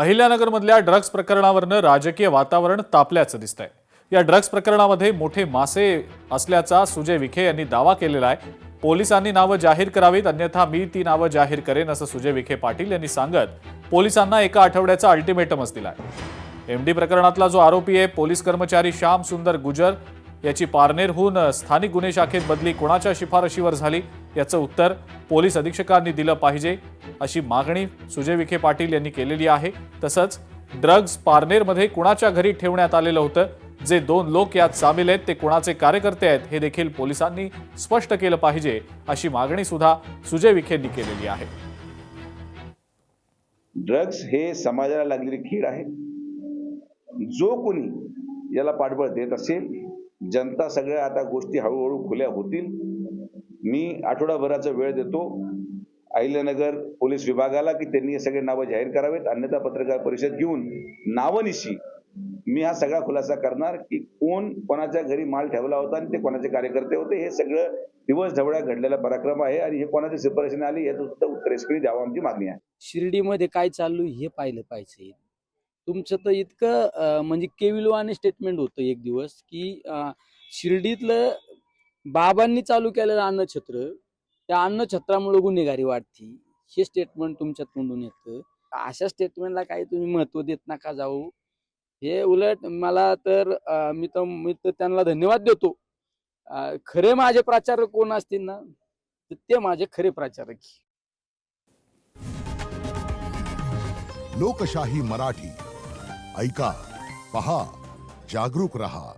अहिल्यानगरमधल्या drugs प्रकरणावरनं राजकीय वातावरण तापल्याचं दिसतंय। या ड्रग्ज प्रकरणामध्ये मोठे मासे असल्याचा सुजय विखे यांनी दावा केलेला आहे। पोलिसांनी नावं जाहीर करावीत, अन्यथा मी ती नावं जाहीर करेन असं सुजय विखे पाटील यांनी सांगत पोलिसांना एका आठवड्याचा अल्टिमेटमच दिलाय। एमडी प्रकरणातला जो आरोपी आहे पोलीस कर्मचारी श्याम सुंदर गुजर याची पारनेरहून स्थानिक गुन्हे शाखेत बदली कोणाच्या शिफारशीवर झाली याचं उत्तर पोलीस अधीक्षकांनी दिलं पाहिजे अशी मागणी सुजय विखे पाटील यांनी केलेली आहे। तसंच ड्रग्ज पारनेरमध्ये कुणाच्या घरी ठेवण्यात आलेलं होतं, जे 2 लोक यात सामील आहेत ते कुणाचे कार्यकर्ते आहेत हे देखील पोलिसांनी स्पष्ट केलं पाहिजे अशी मागणी सुद्धा सुजय विखेंनी केलेली आहे। ड्रग्ज हे समाजाला लागलेली कीड आहे। जो कोणी याला पाठबळ देत असेल, जनता सगळ्या आता गोष्टी हळूहळू खुल्या होतील। मी आठवडाभराचा वेळ देतो अहिल्यानगर पोलीस विभागाला की त्यांनी हे सगळे नावं जाहीर करावेत, अन्यथा पत्रकार परिषद घेऊन नावानिशी मी हा सगळा खुलासा करणार की कोण कोणाच्या घरी माल ठेवला होता आणि ते कोणाचे कार्यकर्ते होते। हे सगळं दिवस ढवळ्या घडलेला पराक्रम आहे आणि हे कोणाच्या शिफारशीने आले याचं उत्तर एसपीने द्यावं आमची मागणी आहे। शिर्डीमध्ये काय चालू हे पाहिलं पाहिजे। तुमचं तर इतकं म्हणजे केविलवाणी स्टेटमेंट होतं एक दिवस की शिर्डीतलं बाबांनी चालू केलेलं अन्नछत्र, त्या अन्नछत्रामुळे गुन्हेगारी वाढती, हे स्टेटमेंट तुमच्या तोंडून येतं। अशा स्टेटमेंटला काही तुम्ही महत्त्व देत नका जाऊ। हे उलट मला तर मी तर त्यांना धन्यवाद देतो। खरे माझे प्रचारक कोण असतील ना तर ते माझे खरे प्रचारक। लोकशाही मराठी ऐका, पहा, जागरूक रहा।